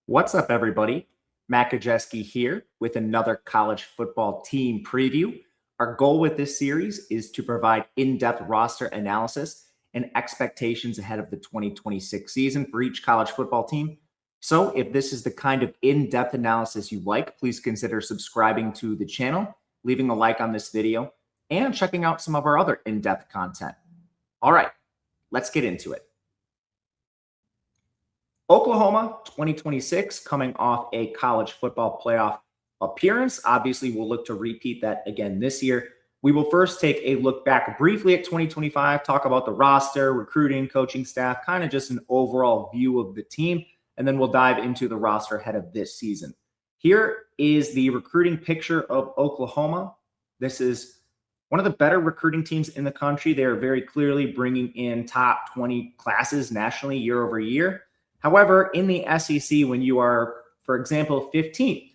What's up, everybody? Matt Gajewski here with another college football team preview. Our goal with this series is to provide in-depth roster analysis and expectations ahead of the 2026 season for each college football team. So if this is the kind of in-depth analysis you like, please consider subscribing to the channel, leaving a like on this video, and checking out some of our other in-depth content. All right, let's get into it. Oklahoma 2026 coming off a college football playoff appearance. Obviously, we'll look to repeat that again this year. We will first take a look back briefly at 2025, talk about the roster, recruiting, coaching staff, kind of just an overall view of the team, and then we'll dive into the roster ahead of this season. Here is the recruiting picture of Oklahoma. This is one of the better recruiting teams in the country. They are very clearly bringing in top 20 classes nationally year over year. However, in the SEC, when you are, for example, 15th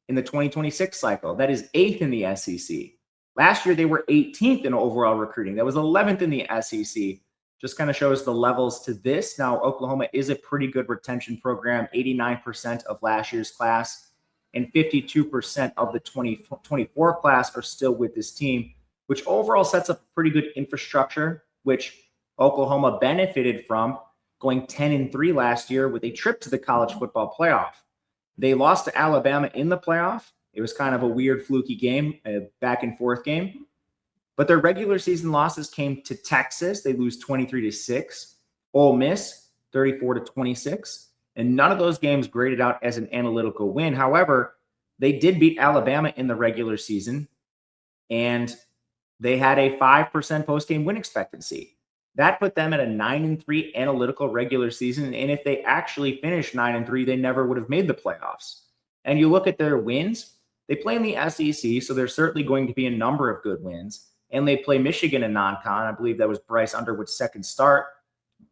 in the 2026 cycle, that is 8th in the SEC. Last year, they were 18th in overall recruiting. That was 11th in the SEC. Just kind of shows the levels to this. Now, Oklahoma is a pretty good retention program. 89% of last year's class and 52% of the 2024 class are still with this team, which overall sets up a pretty good infrastructure, which Oklahoma benefited from, going 10-3 last year with a trip to the college football playoff. They lost to Alabama in the playoff. It was kind of a weird, fluky game, a back and forth game. But their regular season losses came to Texas. They lose 23-6. Ole Miss, 34-26. And none of those games graded out as an analytical win. However, they did beat Alabama in the regular season, and they had a 5% post-game win expectancy. That put them at a 9-3 analytical regular season. And if they actually finished 9-3, they never would have made the playoffs. And you look at their wins, they play in the SEC, so there's certainly going to be a number of good wins. And they play Michigan in non-con. I believe that was Bryce Underwood's second start.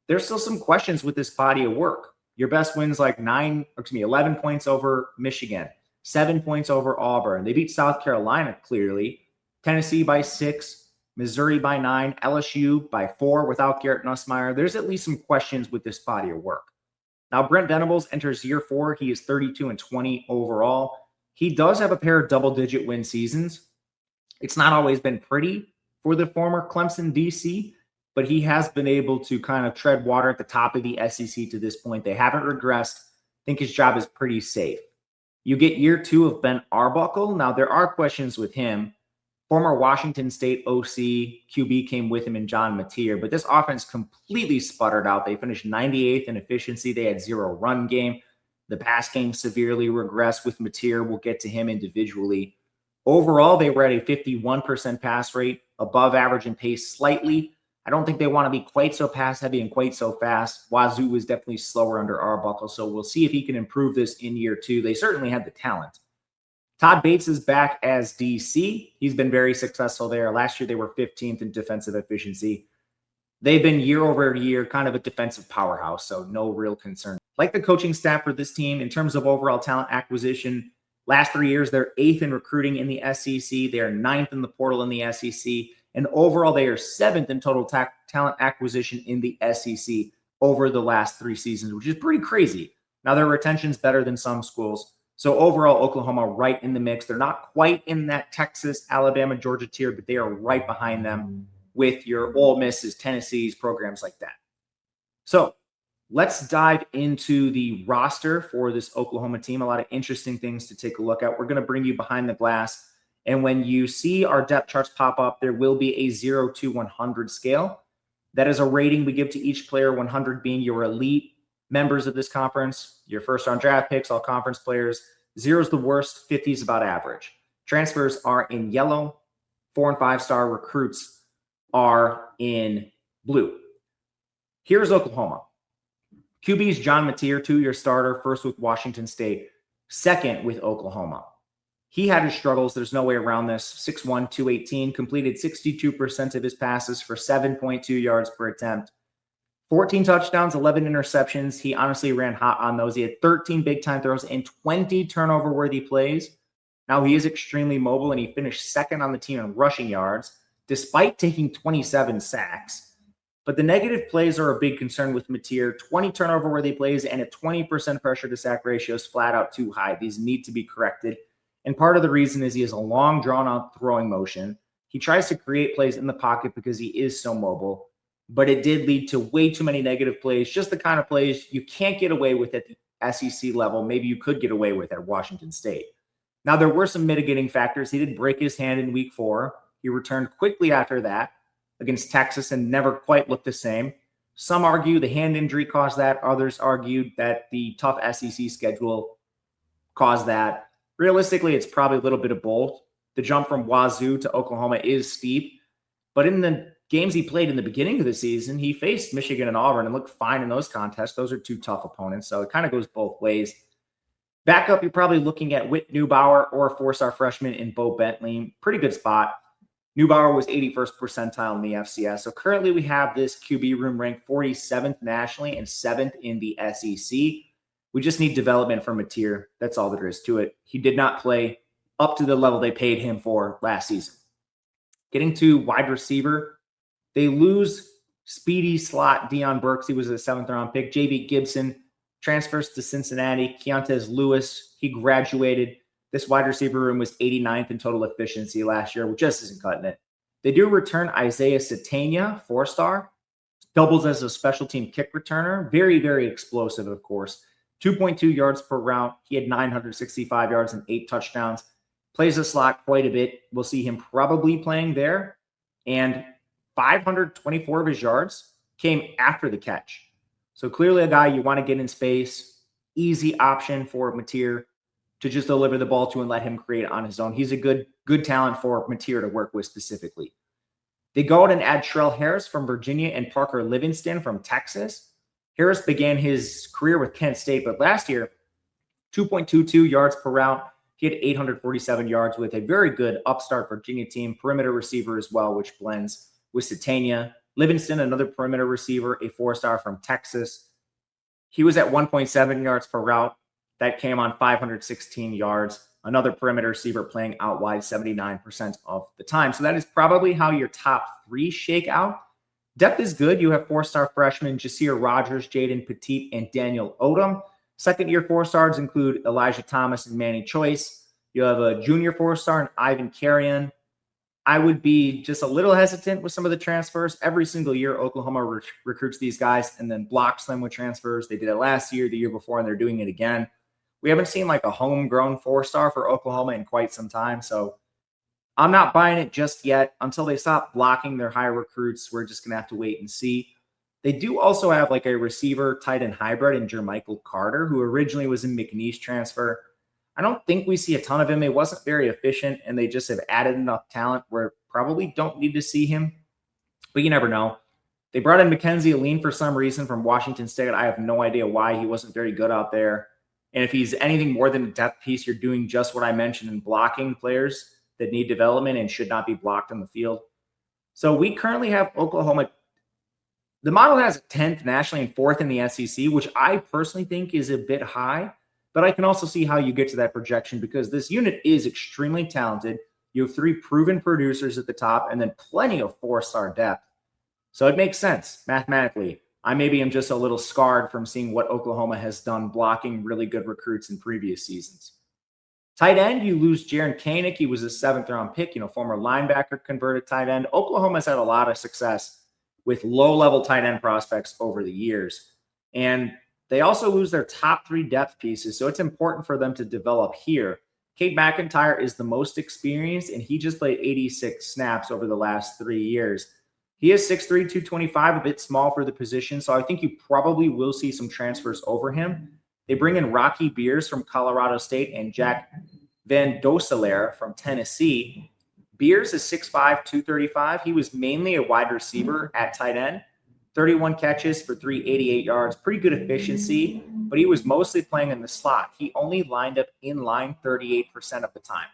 There's still some questions with this body of work. Your best wins like 11 points over Michigan, 7 points over Auburn. They beat South Carolina clearly, Tennessee by 6. Missouri by 9, LSU by 4 without Garrett Nussmeier. There's at least some questions with this body of work. Now, Brent Venables enters year 4. He is 32-20 overall. He does have a pair of double-digit win seasons. It's not always been pretty for the former Clemson DC, but he has been able to kind of tread water at the top of the SEC to this point. They haven't regressed. I think his job is pretty safe. You get year 2 of Ben Arbuckle. Now, there are questions with him. Former Washington State OC QB came with him in John Mateer, but this offense completely sputtered out. They finished 98th in efficiency. They had 0 run game. The pass game severely regressed with Mateer. We'll get to him individually. Overall, they were at a 51% pass rate, above average in pace slightly. I don't think they want to be quite so pass heavy and quite so fast. Wazoo was definitely slower under Arbuckle, so we'll see if he can improve this in year 2. They certainly had the talent. Todd Bates is back as DC. He's been very successful there. Last year, they were 15th in defensive efficiency. They've been year over year kind of a defensive powerhouse, so no real concern. Like the coaching staff for this team, in terms of overall talent acquisition, last 3 years, they're 8th in recruiting in the SEC. They are 9th in the portal in the SEC. And overall, they are 7th in total talent acquisition in the SEC over the last 3 seasons, which is pretty crazy. Now, their retention's better than some schools. So overall, Oklahoma right in the mix. They're not quite in that Texas, Alabama, Georgia tier, but they are right behind them with your Ole Misses, Tennessees, programs like that. So let's dive into the roster for this Oklahoma team. A lot of interesting things to take a look at. We're going to bring you behind the glass. And when you see our depth charts pop up, there will be a 0 to 100 scale. That is a rating we give to each player, 100 being your elite members of this conference, your first-round draft picks, all conference players. 0 is the worst, 50 is about average. Transfers are in yellow. 4- and 5-star recruits are in blue. Here's Oklahoma. QB's John Mateer, 2-year starter, first with Washington State, second with Oklahoma. He had his struggles. There's no way around this. 6'1", 218, completed 62% of his passes for 7.2 yards per attempt. 14 touchdowns, 11 interceptions. He honestly ran hot on those. He had 13 big-time throws and 20 turnover-worthy plays. Now, he is extremely mobile, and he finished second on the team in rushing yards, despite taking 27 sacks. But the negative plays are a big concern with Mateer. 20 turnover worthy plays and a 20% pressure to sack ratio is flat out too high. These need to be corrected. And part of the reason is he has a long, drawn-out throwing motion. He tries to create plays in the pocket because he is so mobile. But it did lead to way too many negative plays, just the kind of plays you can't get away with at the SEC level. Maybe you could get away with at Washington State. Now, there were some mitigating factors. He did break his hand in week 4. He returned quickly after that against Texas and never quite looked the same. Some argue the hand injury caused that. Others argued that the tough SEC schedule caused that. Realistically, it's probably a little bit of both. The jump from Wazoo to Oklahoma is steep, but in the games he played in the beginning of the season, he faced Michigan and Auburn and looked fine in those contests. Those are two tough opponents, so it kind of goes both ways. Backup, you're probably looking at Whit Neubauer or a 4-star freshman in Bo Bentley. Pretty good spot. Neubauer was 81st percentile in the FCS. So currently we have this QB room ranked 47th nationally and 7th in the SEC. We just need development from Mateer. That's all there is to it. He did not play up to the level they paid him for last season. Getting to wide receiver, they lose speedy slot Deion Burks. He was a 7th-round pick. J.B. Gibson transfers to Cincinnati. Keontez Lewis, he graduated. This wide receiver room was 89th in total efficiency last year, which just isn't cutting it. They do return Isaiah Satania, 4-star, doubles as a special team kick returner. Very, very explosive, of course. 2.2 yards per route. He had 965 yards and 8 touchdowns. Plays the slot quite a bit. We'll see him probably playing there. And 524 of his yards came after the catch. So clearly a guy you want to get in space. Easy option for Mateer to just deliver the ball to and let him create on his own. He's a good talent for Mateer to work with specifically. They go out and add Sherrell Harris from Virginia and Parker Livingston from Texas. Harris began his career with Kent State, but last year, 2.22 yards per route. He had 847 yards with a very good upstart Virginia team, perimeter receiver as well, which blends with Satania. Livingston, another perimeter receiver, a 4-star from Texas. He was at 1.7 yards per route. That came on 516 yards. Another perimeter receiver playing out wide 79% of the time. So that is probably how your top 3 shake out. Depth is good. You have 4-star freshmen Jasir Rogers, Jaden Petit, and Daniel Odom. Second-year 4-stars include Elijah Thomas and Manny Choice. You have a junior 4-star and Ivan Carrion. I would be just a little hesitant with some of the transfers. Every single year, Oklahoma recruits these guys and then blocks them with transfers. They did it last year, the year before, and they're doing it again. We haven't seen like a homegrown 4-star for Oklahoma in quite some time, so I'm not buying it just yet. Until they stop blocking their high recruits, we're just going to have to wait and see. They do also have like a receiver tight end hybrid in Jermichael Carter, who originally was in McNeese transfer. I don't think we see a ton of him. It wasn't very efficient, and they just have added enough talent where probably don't need to see him, but you never know. They brought in Mackenzie Aline for some reason from Washington State. I have no idea why. He wasn't very good out there. And if he's anything more than a depth piece, you're doing just what I mentioned in blocking players that need development and should not be blocked on the field. So we currently have Oklahoma. The model has 10th nationally and 4th in the SEC, which I personally think is a bit high. But I can also see how you get to that projection because this unit is extremely talented. You have 3 proven producers at the top and then plenty of 4-star depth. So it makes sense mathematically. I maybe am just a little scarred from seeing what Oklahoma has done blocking really good recruits in previous seasons. Tight end, you lose Jaron Koenig. He was a 7th-round pick, former linebacker, converted tight end. Oklahoma's had a lot of success with low-level tight end prospects over the years. And they also lose their top 3 depth pieces, so it's important for them to develop here. Cade McIntyre is the most experienced, and he just played 86 snaps over the last 3 years. He is 6'3", 225, a bit small for the position, so I think you probably will see some transfers over him. They bring in Rocky Beers from Colorado State and Jack Van Dosselaer from Tennessee. Beers is 6'5", 235. He was mainly a wide receiver at tight end. 31 catches for 388 yards. Pretty good efficiency, but he was mostly playing in the slot. He only lined up in line 38% of the time.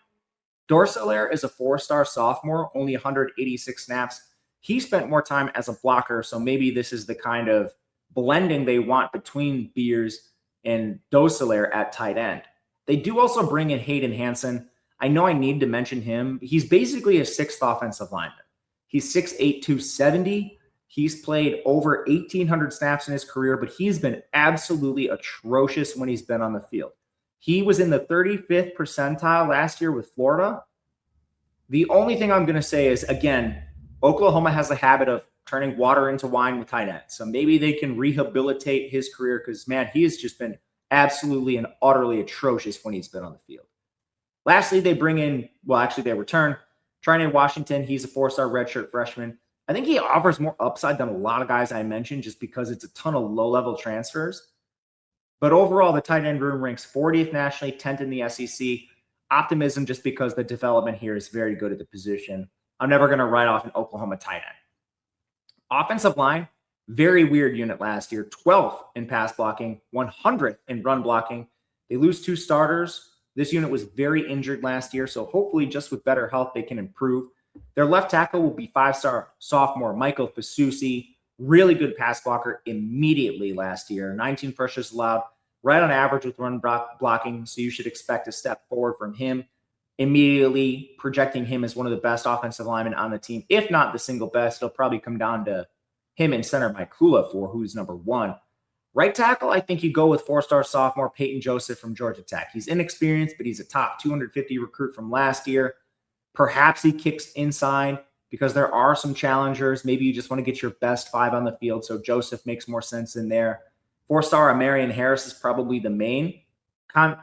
Dorselaer is a 4-star sophomore, only 186 snaps. He spent more time as a blocker, so maybe this is the kind of blending they want between Beers and Dosselaer at tight end. They do also bring in Hayden Hansen. I know I need to mention him. He's basically a 6th offensive lineman. He's 6'8", 270. He's played over 1,800 snaps in his career, but he's been absolutely atrocious when he's been on the field. He was in the 35th percentile last year with Florida. The only thing I'm going to say is, again, Oklahoma has a habit of turning water into wine with tight ends. So maybe they can rehabilitate his career because, man, he has just been absolutely and utterly atrocious when he's been on the field. Lastly, they bring in, they return Trine Washington. He's a 4-star redshirt freshman. I think he offers more upside than a lot of guys I mentioned just because it's a ton of low-level transfers. But overall, the tight end room ranks 40th nationally, 10th in the SEC. Optimism just because the development here is very good at the position. I'm never going to write off an Oklahoma tight end. Offensive line, very weird unit last year. 12th in pass blocking, 100th in run blocking. They lose 2 starters. This unit was very injured last year, so hopefully just with better health, they can improve. Their left tackle will be 5-star sophomore Michael Fasusi. Really good pass blocker immediately last year. 19 pressures allowed, right on average with run blocking, so you should expect a step forward from him. Immediately projecting him as one of the best offensive linemen on the team, if not the single best. It'll probably come down to him and center Mike Kula for who's number 1. Right tackle, I think you go with 4-star sophomore Peyton Joseph from Georgia Tech. He's inexperienced, but he's a top 250 recruit from last year. Perhaps he kicks inside because there are some challengers. Maybe you just want to get your best 5 on the field, so Joseph makes more sense in there. 4-star Amarian Harris is probably the main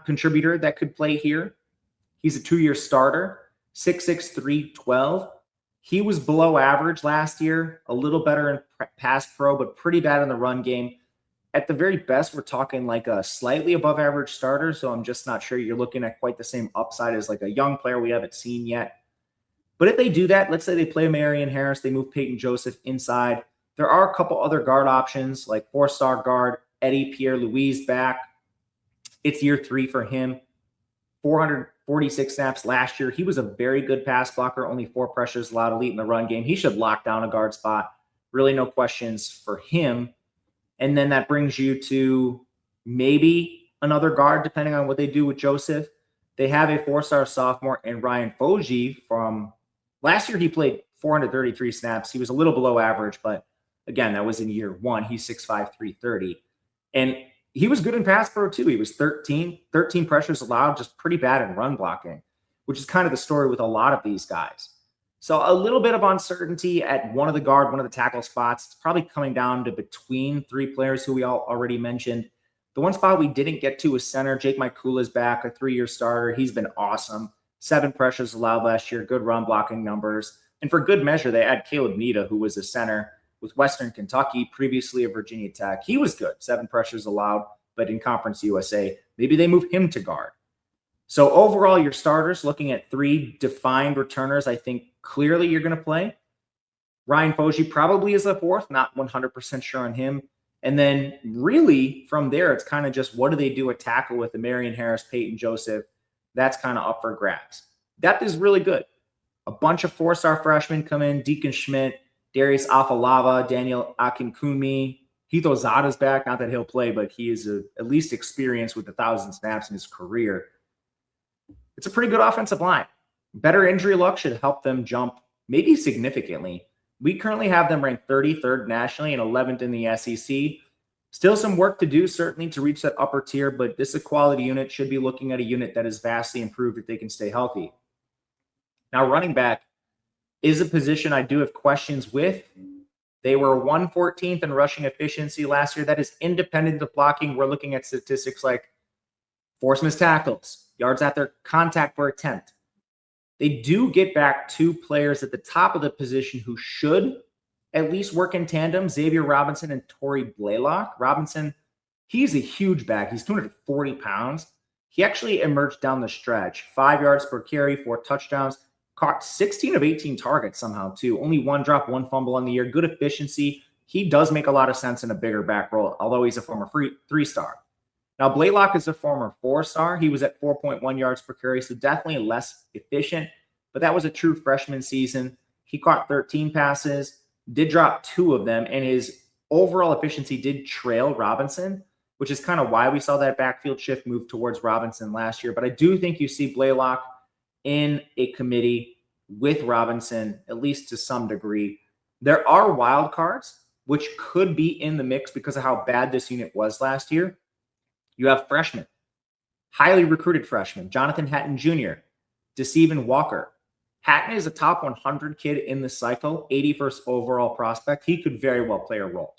contributor that could play here. He's a 2-year starter, 6'6", 312. He was below average last year, a little better in pass pro, but pretty bad in the run game. At the very best, we're talking like a slightly above average starter, so I'm just not sure you're looking at quite the same upside as like a young player we haven't seen yet. But if they do that, let's say they play Marion Harris, they move Peyton Joseph inside. There are a couple other guard options like 4-star guard Eddie Pierre-Louis back. It's year 3 for him. 446 snaps last year. He was a very good pass blocker, only 4 pressures allowed, elite in the run game. He should lock down a guard spot. Really no questions for him. And then that brings you to maybe another guard, depending on what they do with Joseph. They have a 4-star sophomore and Ryan Foji from last year. He played 433 snaps. He was a little below average, but again, that was in year 1. He's 6'5", 330. And he was good in pass pro too. He was 13 pressures allowed, just pretty bad in run blocking, which is kind of the story with a lot of these guys. So a little bit of uncertainty at one of the tackle spots. It's probably coming down to between 3 players who we all already mentioned. The one spot we didn't get to is center. Jake Mikula is back, a 3-year starter. He's been awesome. 7 pressures allowed last year, good run blocking numbers. And for good measure, they add Caleb Nita, who was a center with Western Kentucky, previously at Virginia Tech. He was good, 7 pressures allowed, but in Conference USA, maybe they move him to guard. So overall, your starters, looking at 3 defined returners, I think clearly you're going to play. Ryan Foji probably is the 4th, not 100% sure on him. And then really from there, it's kind of just what do they do at tackle with the Marion Harris, Peyton Joseph? That's kind of up for grabs. Depth is really good. A bunch of 4-star freshmen come in, Deacon Schmidt, Darius Afalava, Daniel Akinkunmi. Heath Ozada's back. Not that he'll play, but he is at least experienced with 1,000 snaps in his career. It's a pretty good offensive line. Better injury luck should help them jump maybe significantly. We currently have them ranked 33rd nationally and 11th in the SEC. Still some work to do, certainly, to reach that upper tier, but this is a quality unit. Should be looking at a unit that is vastly improved if they can stay healthy. Now, running back is a position I do have questions with. They were 114th in rushing efficiency last year. That is independent of blocking. We're looking at statistics like forced missed tackles, yards after contact per attempt. They do get back 2 players at the top of the position who should at least work in tandem, Xavier Robinson and Torrey Blaylock. Robinson, he's a huge back. He's 240 pounds. He actually emerged down the stretch. 5 yards per carry, 4 touchdowns. Caught 16 of 18 targets somehow, too. Only 1 drop, 1 fumble on the year. Good efficiency. He does make a lot of sense in a bigger back role, although he's a former 3-star. Now, Blaylock is a former 4-star. He was at 4.1 yards per carry, so definitely less efficient. But that was a true freshman season. He caught 13 passes, did drop 2 of them, and his overall efficiency did trail Robinson, which is kind of why we saw that backfield shift move towards Robinson last year. But I do think you see Blaylock in a committee with Robinson, at least to some degree. There are wild cards, which could be in the mix because of how bad this unit was last year. You have freshmen, highly recruited freshmen, Jonathan Hatton Jr., DeSeven Walker. Hatton is a top 100 kid in the cycle, 81st overall prospect. He could very well play a role.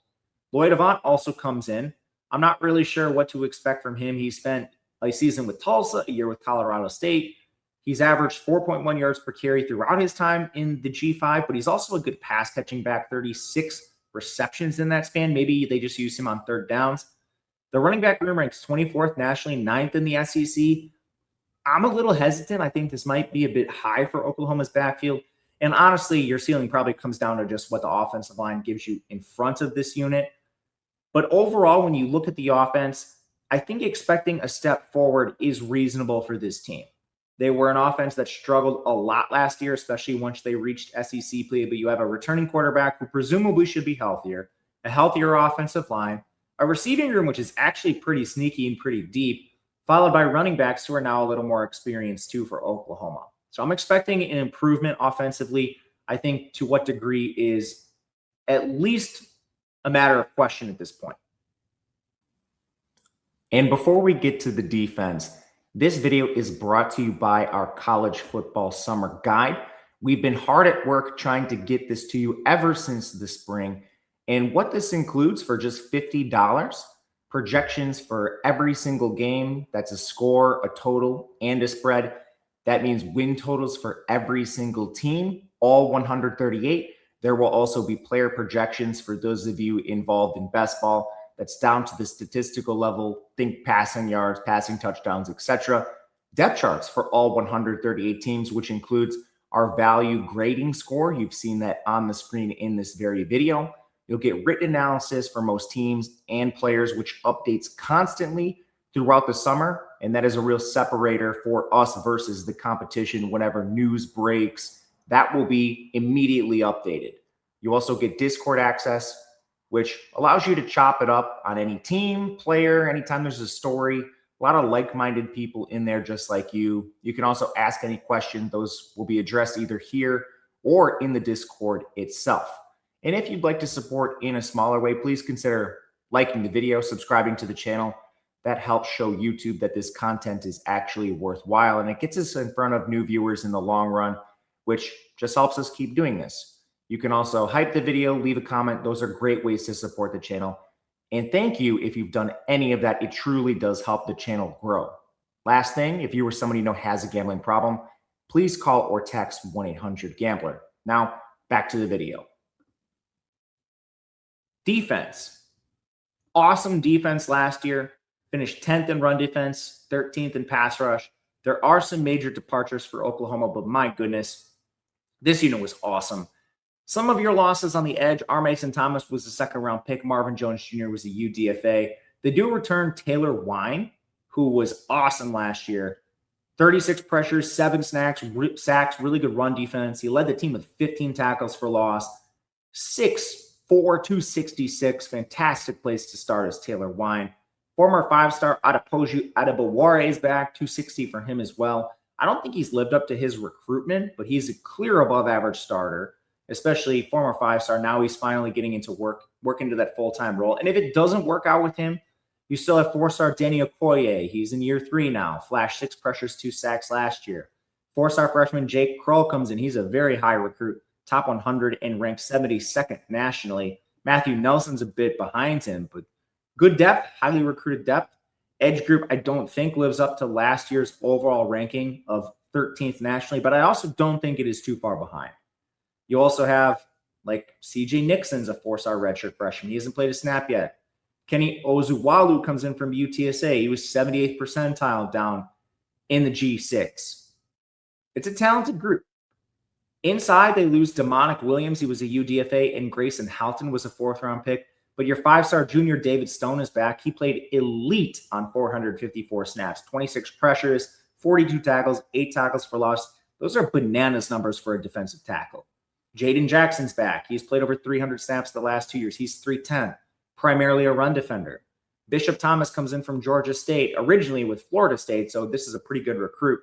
Lloyd Avant also comes in. I'm not really sure what to expect from him. He spent a season with Tulsa, a year with Colorado State. He's averaged 4.1 yards per carry throughout his time in the G5, but he's also a good pass catching back, 36 receptions in that span. Maybe they just use him on third downs. The running back room ranks 24th nationally, 9th in the SEC. I'm a little hesitant. I think this might be a bit high for Oklahoma's backfield. And honestly, your ceiling probably comes down to just what the offensive line gives you in front of this unit. But overall, when you look at the offense, I think expecting a step forward is reasonable for this team. They were an offense that struggled a lot last year, especially once they reached SEC play. But you have a returning quarterback who presumably should be healthier, a healthier offensive line, a receiving room which is actually pretty sneaky and pretty deep, followed by running backs who are now a little more experienced too for Oklahoma. So I'm expecting an improvement offensively. I think to what degree is at least a matter of question at this point. And before we get to the defense, this video is brought to you by our college football summer guide. We've been hard at work trying to get this to you ever since the spring. And what this includes for just $50, projections for every single game. That's a score, a total, and a spread. That means win totals for every single team, all 138. There will also be player projections for those of you involved in best ball. That's down to the statistical level. Think passing yards, passing touchdowns, etc. Depth charts for all 138 teams, which includes our value grading score. You've seen that on the screen in this very video. You'll get written analysis for most teams and players, which updates constantly throughout the summer. And that is a real separator for us versus the competition. Whenever news breaks, that will be immediately updated. You also get Discord access, which allows you to chop it up on any team, player, anytime there's a story. A lot of like-minded people in there just like you. You can also ask any question. Those will be addressed either here or in the Discord itself. And if you'd like to support in a smaller way, please consider liking the video, subscribing to the channel. That helps show YouTube that this content is actually worthwhile, and it gets us in front of new viewers in the long run, which just helps us keep doing this. You can also hype the video, leave a comment. Those are great ways to support the channel. And thank you if you've done any of that. It truly does help the channel grow. Last thing, if you or somebody you know has a gambling problem, please call or text 1-800-GAMBLER. Now, back to the video. Defense. Awesome defense last year. Finished 10th in run defense, 13th in pass rush. There are some major departures for Oklahoma, but my goodness, this unit was awesome. Some of your losses on the edge, R. Mason Thomas was a second-round pick. Marvin Jones Jr. was a UDFA. They do return Taylor Wine, who was awesome last year. 36 pressures, 7 sacks, really good run defense. He led the team with 15 tackles for loss. 6'4", 266. Fantastic place to start as Taylor Wine. Former 5-star Adepoju Adebaware is back, 260 for him as well. I don't think he's lived up to his recruitment, but he's a clear above-average starter. Especially former 5-star. Now he's finally getting into work into that full-time role. And if it doesn't work out with him, you still have 4-star Danny Okoye. He's in year 3 now. Flashed 6 pressures, 2 sacks last year. 4-star freshman Jake Kroll comes in. He's a very high recruit, top 100 and ranked 72nd nationally. Matthew Nelson's a bit behind him, but good depth, highly recruited depth. Edge group, I don't think lives up to last year's overall ranking of 13th nationally, but I also don't think it is too far behind. You also have, like, CJ Nixon's a 4-star redshirt freshman. He hasn't played a snap yet. Kenny Ozuwalu comes in from UTSA. He was 78th percentile down in the G6. It's a talented group. Inside, they lose Demonic Williams. He was a UDFA, and Grayson Halton was a 4th-round pick. But your 5-star junior David Stone is back. He played elite on 454 snaps, 26 pressures, 42 tackles, 8 tackles for loss. Those are bananas numbers for a defensive tackle. Jaden Jackson's back. He's played over 300 snaps the last 2 years. He's 310, primarily a run defender. Bishop Thomas comes in from Georgia State, originally with Florida State, so this is a pretty good recruit.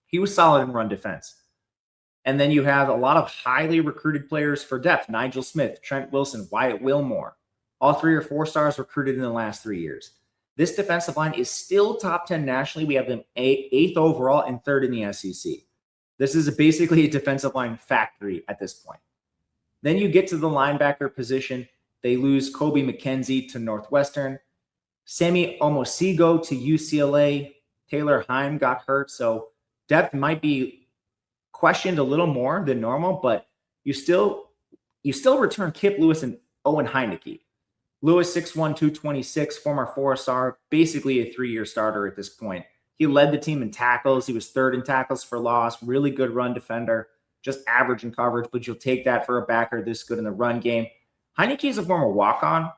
He was solid in run defense. And then you have a lot of highly recruited players for depth: Nigel Smith, Trent Wilson, Wyatt Wilmore. All 3 or 4 stars recruited in the last 3 years. This defensive line is still top 10 nationally. We have them 8th overall and 3rd in the SEC. This is basically a defensive line factory at this point. Then you get to the linebacker position. They lose Kobe McKenzie to Northwestern, Sammy Omosigo to UCLA. Taylor Heim got hurt, so depth might be questioned a little more than normal, but you still return Kip Lewis and Owen Heineke. Lewis, 6'1", 226, former 4-star, basically a 3-year starter at this point. He led the team in tackles. He was 3rd in tackles for loss, really good run defender, just average in coverage, but you'll take that for a backer this good in the run game. Heineke is a former walk-on.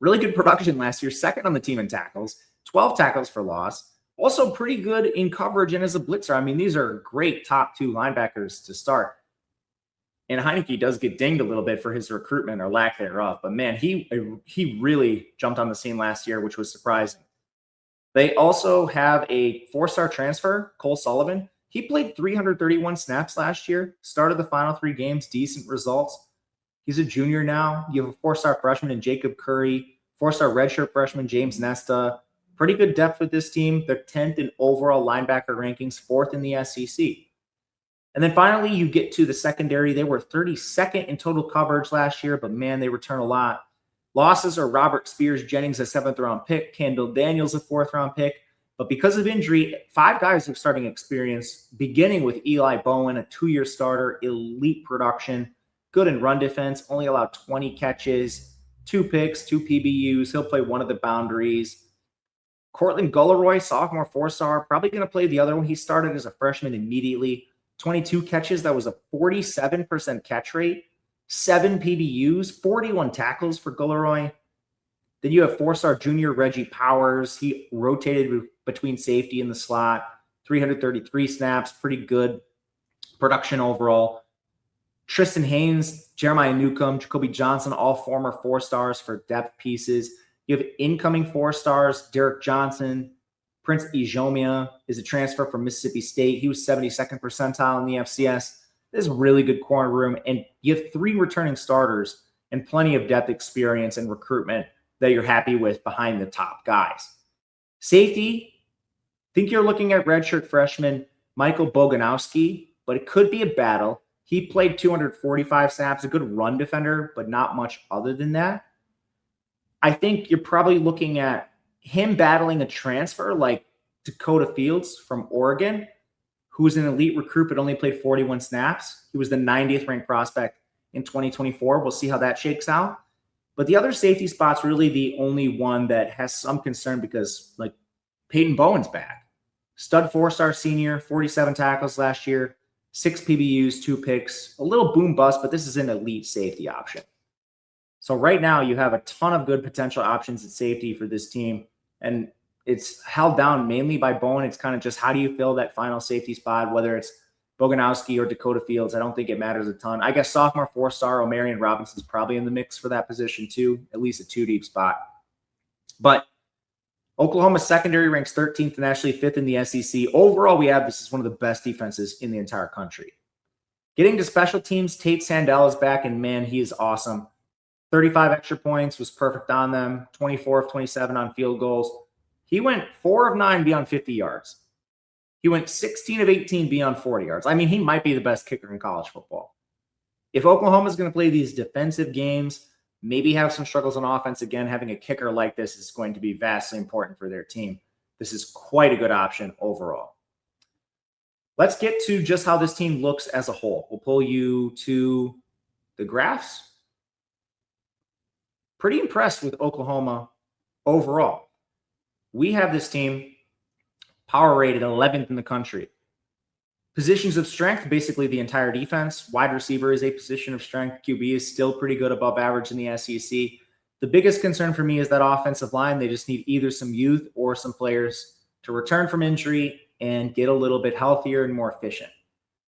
Really good production last year, 2nd on the team in tackles, 12 tackles for loss. Also pretty good in coverage and as a blitzer. I mean, these are great top 2 linebackers to start. And Heineke does get dinged a little bit for his recruitment or lack thereof. But, man, he really jumped on the scene last year, which was surprising. They also have a 4-star transfer, Cole Sullivan. He played 331 snaps last year, started the final 3 games, decent results. He's a junior now. You have a 4-star freshman in Jacob Curry, 4-star redshirt freshman James Nesta. Pretty good depth with this team. They're 10th in overall linebacker rankings, 4th in the SEC. And then finally, you get to the secondary. They were 32nd in total coverage last year, but, man, they return a lot. Losses are Robert Spears-Jennings, a 7th-round pick, Kendall Daniels, a 4th-round pick. But because of injury, 5 guys have starting experience, beginning with Eli Bowen, a 2-year starter, elite production, good in run defense, only allowed 20 catches, 2 picks, 2 PBUs. He'll play one of the boundaries. Cortland Gulleroy, sophomore 4-star, probably going to play the other one. He started as a freshman immediately. 22 catches. That was a 47% catch rate, 7 PBUs, 41 tackles for Gulleroy. Then you have 4-star junior Reggie Powers. He rotated between safety and the slot, 333 snaps, pretty good production overall. Tristan Haynes, Jeremiah Newcomb, Jacoby Johnson, all former 4-stars for depth pieces. You have incoming 4-stars, Derek Johnson. Prince Ijomia is a transfer from Mississippi State. He was 72nd percentile in the FCS. This is a really good corner room. And you have 3 returning starters and plenty of depth experience and recruitment that you're happy with behind the top guys. Safety, I think you're looking at redshirt freshman Michael Boganowski, but it could be a battle. He played 245 snaps, a good run defender, but not much other than that. I think you're probably looking at him battling a transfer like Dakota Fields from Oregon, who's an elite recruit but only played 41 snaps. He was the 90th ranked prospect in 2024. We'll see how that shakes out. But the other safety spot's really the only one that has some concern because, like, Peyton Bowen's back. Stud 4-star senior, 47 tackles last year, 6 PBUs, 2 picks. A little boom bust, but this is an elite safety option. So right now you have a ton of good potential options at safety for this team. And it's held down mainly by Bowen. It's kind of just how do you fill that final safety spot, whether it's Boganowski or Dakota Fields. I don't think it matters a ton. I guess sophomore 4-star Omarion Robinson's probably in the mix for that position too, at least a 2-deep spot. But Oklahoma's secondary ranks 13th nationally, 5th in the SEC. Overall, we have this is one of the best defenses in the entire country. Getting to special teams, Tate Sandell is back, and, man, he is awesome. 35 extra points, was perfect on them, 24 of 27 on field goals. He went 4 of 9 beyond 50 yards. He went 16 of 18 beyond 40 yards. I mean, he might be the best kicker in college football. If Oklahoma is going to play these defensive games, maybe have some struggles on offense again, having a kicker like this is going to be vastly important for their team. This is quite a good option overall. Let's get to just how this team looks as a whole. We'll pull you to the graphs. Pretty impressed with Oklahoma overall. We have this team power rated 11th in the country. Positions of strength, basically the entire defense. Wide receiver is a position of strength. QB is still pretty good, above average in the SEC. The biggest concern for me is that offensive line. They just need either some youth or some players to return from injury and get a little bit healthier and more efficient.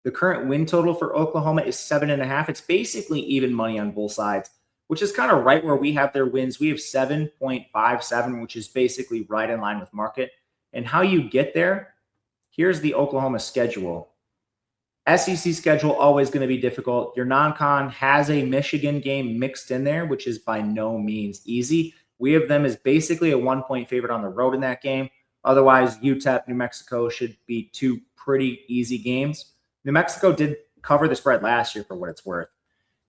The current win total for Oklahoma is 7.5. It's basically even money on both sides, which is kind of right where we have their wins. We have 7.57, which is basically right in line with market. And how you get there, here's the Oklahoma schedule. SEC schedule always going to be difficult. Your non-con has a Michigan game mixed in there, which is by no means easy. We have them as basically a 1-point favorite on the road in that game. Otherwise, UTEP, New Mexico should be two pretty easy games. New Mexico did cover the spread last year for what it's worth.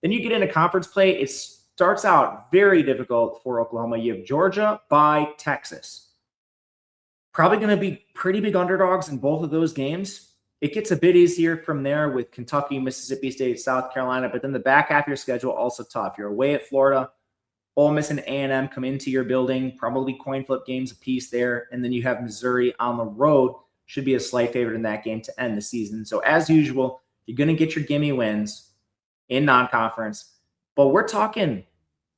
Then you get into conference play. It starts out very difficult for Oklahoma. You have Georgia by Texas. Probably going to be pretty big underdogs in both of those games. It gets a bit easier from there with Kentucky, Mississippi State, South Carolina, but then the back half of your schedule also tough. You're away at Florida. Ole Miss and A&M come into your building, probably coin flip games apiece there, and then you have Missouri on the road. Should be a slight favorite in that game to end the season. So as usual, you're going to get your gimme wins in non-conference, but we're talking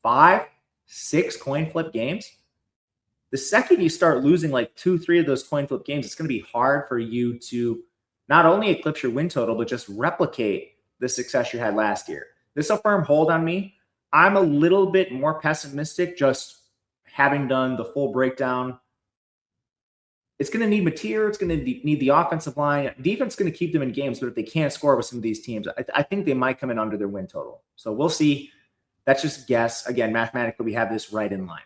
5, 6 coin flip games. The second you start losing like 2, 3 of those coin flip games, it's going to be hard for you to not only eclipse your win total, but just replicate the success you had last year. This is a firm hold on me. I'm a little bit more pessimistic just having done the full breakdown. It's going to need material. It's going to need the offensive line. Defense is going to keep them in games, but if they can't score with some of these teams, I think they might come in under their win total. So we'll see. That's just a guess. Again, mathematically, we have this right in line.